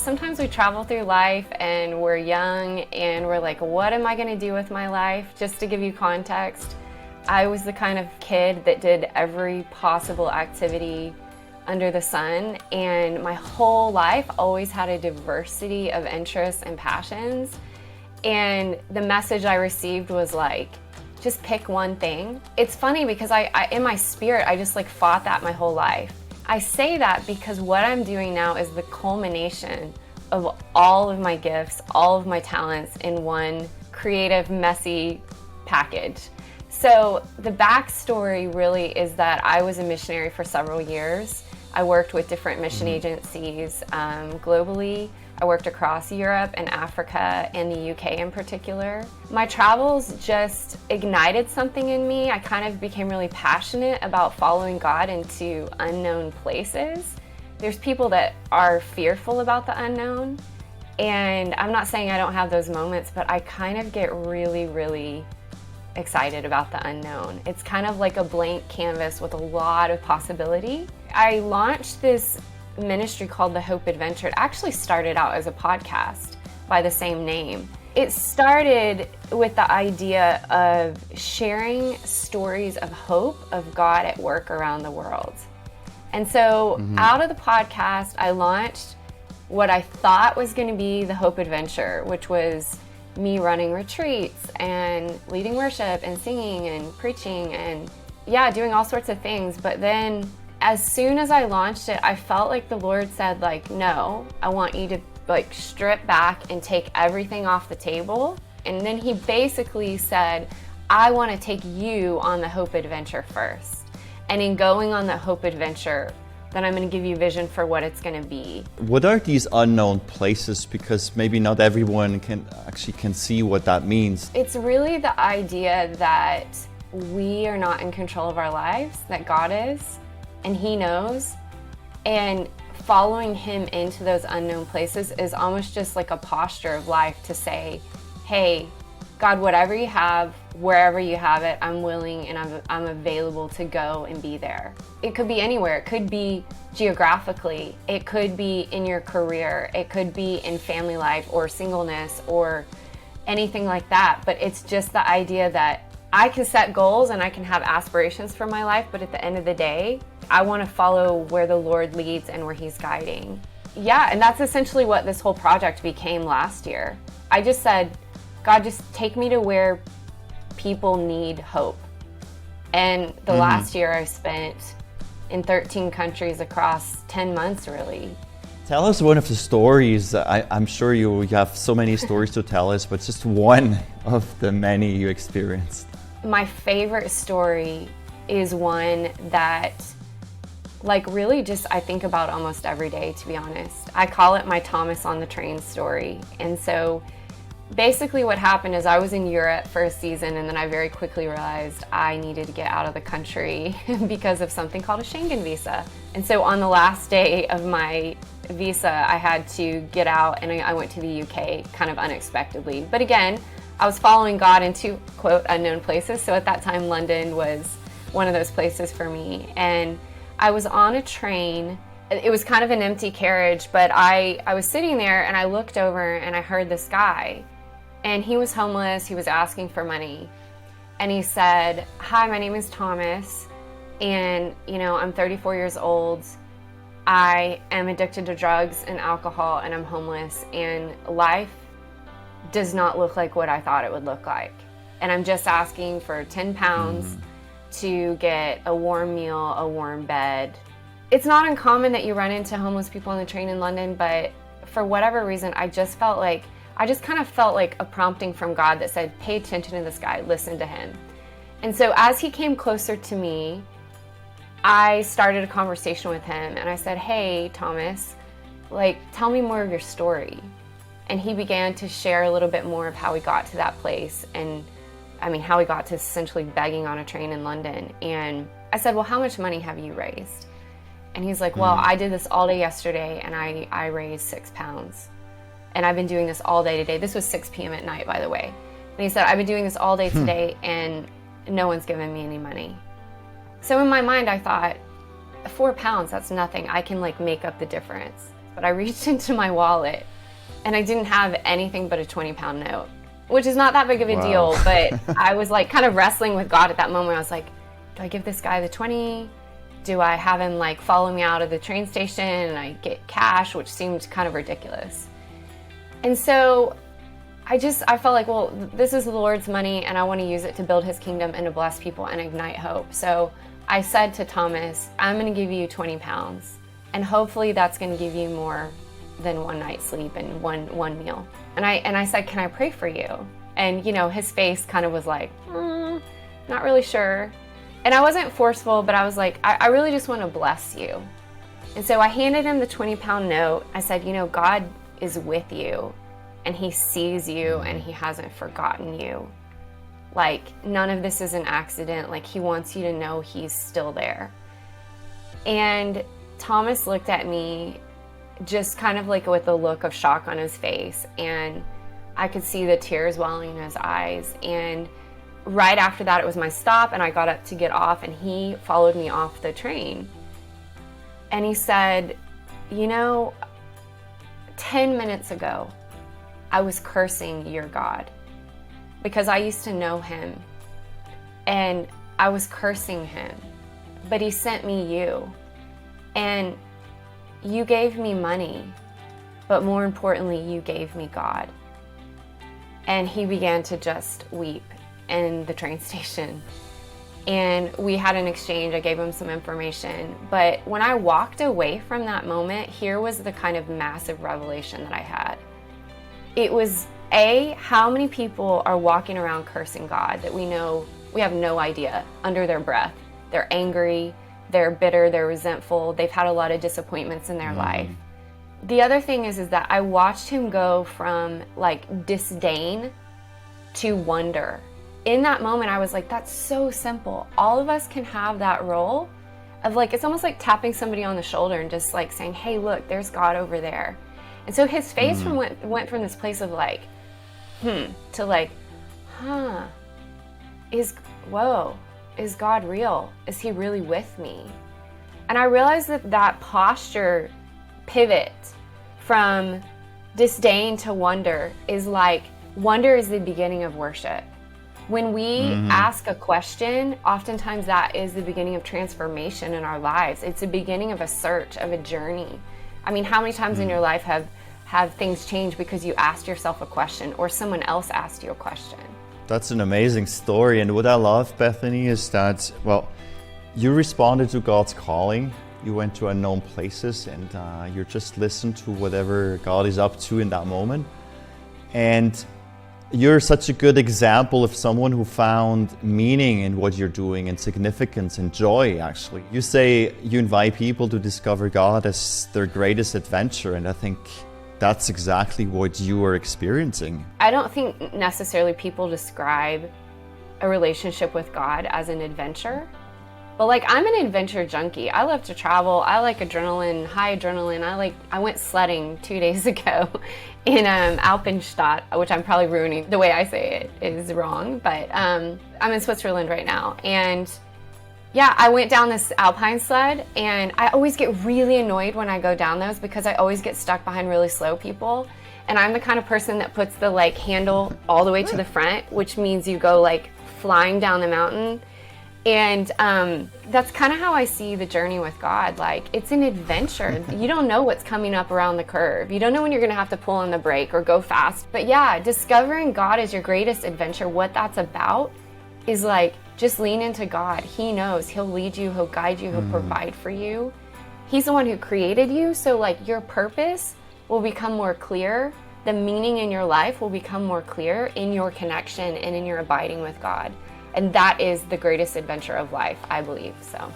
sometimes we travel through life and we're young and we're like, what am I going to do with my life? Just to give you context, I was the kind of kid that did every possible activity under the sun, and my whole life always had a diversity of interests and passions. And the message I received was like, just pick one thing. It's funny because I in my spirit, I just like fought that my whole life. I say that because what I'm doing now is the culmination of all of my gifts, all of my talents in one creative, messy package. So the backstory really is that I was a missionary for several years. I worked with different mission agencies globally. I worked across Europe and Africa and the UK in particular. My travels just ignited something in me. I kind of became really passionate about following God into unknown places. There's people that are fearful about the unknown, and I'm not saying I don't have those moments, but I kind of get really, really excited about the unknown. It's kind of like a blank canvas with a lot of possibility. I launched this ministry called The Hope Adventure. It actually started out as a podcast by the same name. It started with the idea of sharing stories of hope of God at work around the world. And so out of the podcast, I launched what I thought was going to be the Hope Adventure, which was me running retreats and leading worship and singing and preaching and doing all sorts of things. But then as soon as I launched it, I felt like the Lord said, like, no, I want you to like strip back and take everything off the table. And then he basically said, I want to take you on the Hope Adventure first. And in going on the Hope Adventure, then I'm going to give you vision for what it's going to be. What are these unknown places? Because maybe not everyone can see what that means. It's really the idea that we are not in control of our lives, that God is, and He knows. And following Him into those unknown places is almost just like a posture of life to say, hey, God, whatever you have, wherever you have it, I'm willing and I'm available to go and be there. It could be anywhere. It could be geographically. It could be in your career. It could be in family life or singleness or anything like that. But it's just the idea that I can set goals and I can have aspirations for my life, but at the end of the day, I want to follow where the Lord leads and where He's guiding. Yeah, and that's essentially what this whole project became last year. I just said, God, just take me to where people need hope. And the last year I spent in 13 countries across 10 months, really. Tell us one of the stories. I'm sure you have so many stories to tell us, but just one of the many you experienced. My favorite story is one that really just I think about almost every day, to be honest. I call it my Thomas on the train story. And so basically what happened is I was in Europe for a season, and then I very quickly realized I needed to get out of the country because of something called a Schengen visa. And so on the last day of my visa, I had to get out, and I went to the UK kind of unexpectedly. But again, I was following God into, quote, unknown places. So at that time, London was one of those places for me. And I was on a train. It was kind of an empty carriage, but I was sitting there and I looked over and I heard this guy. And he was homeless, he was asking for money. And he said, hi, my name is Thomas, and I'm 34 years old. I am addicted to drugs and alcohol, and I'm homeless, and life does not look like what I thought it would look like. And I'm just asking for 10 pounds to get a warm meal, a warm bed. It's not uncommon that you run into homeless people on the train in London, but for whatever reason, I just kind of felt like a prompting from God that said, pay attention to this guy, listen to him. And so as he came closer to me, I started a conversation with him, and I said, hey, Thomas, tell me more of your story. And he began to share a little bit more of how he got to that place, and how he got to essentially begging on a train in London. And I said, well, how much money have you raised? And he's like, well, I did this all day yesterday, and I raised 6 pounds. And I've been doing this all day today. This was 6 p.m. at night, by the way. And he said, I've been doing this all day today, and no one's given me any money. So in my mind, I thought, 4 pounds, that's nothing. I can make up the difference. but I reached into my wallet and I didn't have anything but a 20-pound note, which is not that big of a deal, but I was like kind of wrestling with God at that moment. I was like, do I give this guy the 20? Do I have him like follow me out of the train station and I get cash, which seemed kind of ridiculous. And so I felt like, well, this is the Lord's money and I want to use it to build his kingdom and to bless people and ignite hope. So I said to Thomas, I'm going to give you 20 pounds and hopefully that's going to give you more than one night's sleep and one meal. And I said, can I pray for you? And his face kind of was like, not really sure. And I wasn't forceful, but I was like, I really just want to bless you. And so I handed him the 20-pound note. I said, God is with you and he sees you and he hasn't forgotten you. Like, none of this is an accident. Like, he wants you to know he's still there. And Thomas looked at me just kind of like with a look of shock on his face. And I could see the tears welling in his eyes. And right after that, it was my stop and I got up to get off and he followed me off the train. And he said, 10 minutes ago, I was cursing your God because I used to know him and I was cursing him, but he sent me you and you gave me money, but more importantly, you gave me God. And he began to just weep in the train station. And we had an exchange. I gave him some information. But when I walked away from that moment, here was the kind of massive revelation that I had. It was, how many people are walking around cursing God that we have no idea under their breath. They're angry, they're bitter, they're resentful, they've had a lot of disappointments in their life. The other thing is that I watched him go from like disdain to wonder. In that moment, I was like, that's so simple. All of us can have that role of like, it's almost like tapping somebody on the shoulder and just like saying, hey, look, there's God over there. And so his face went from this place of like, to like, is God real? Is he really with me? And I realized that posture pivot from disdain to wonder is like, wonder is the beginning of worship. When we ask a question, oftentimes that is the beginning of transformation in our lives. It's the beginning of a search, of a journey. I mean, how many times in your life have things changed because you asked yourself a question or someone else asked you a question? That's an amazing story. And what I love, Bethany, is that, well, you responded to God's calling. You went to unknown places and you just listened to whatever God is up to in that moment. And you're such a good example of someone who found meaning in what you're doing and significance and joy, actually. You say you invite people to discover God as their greatest adventure, and I think that's exactly what you are experiencing. I don't think necessarily people describe a relationship with God as an adventure, but like, I'm an adventure junkie. I love to travel. I like adrenaline, high adrenaline. I went sledding 2 days ago in Alpenstadt, which I'm probably ruining. The way I say it is wrong, but I'm in Switzerland right now. And yeah, I went down this alpine sled and I always get really annoyed when I go down those because I always get stuck behind really slow people. And I'm the kind of person that puts the like handle all the way to the front, which means you go like flying down the mountain. And that's kind of how I see the journey with God. Like, it's an adventure. You don't know what's coming up around the curve. You don't know when you're gonna have to pull on the brake or go fast. But yeah, discovering God as your greatest adventure, what that's about is like, just lean into God. He knows. He'll lead you, he'll guide you, he'll provide for you. He's the one who created you, so like your purpose will become more clear. The meaning in your life will become more clear in your connection and in your abiding with God. And that is the greatest adventure of life, I believe, so.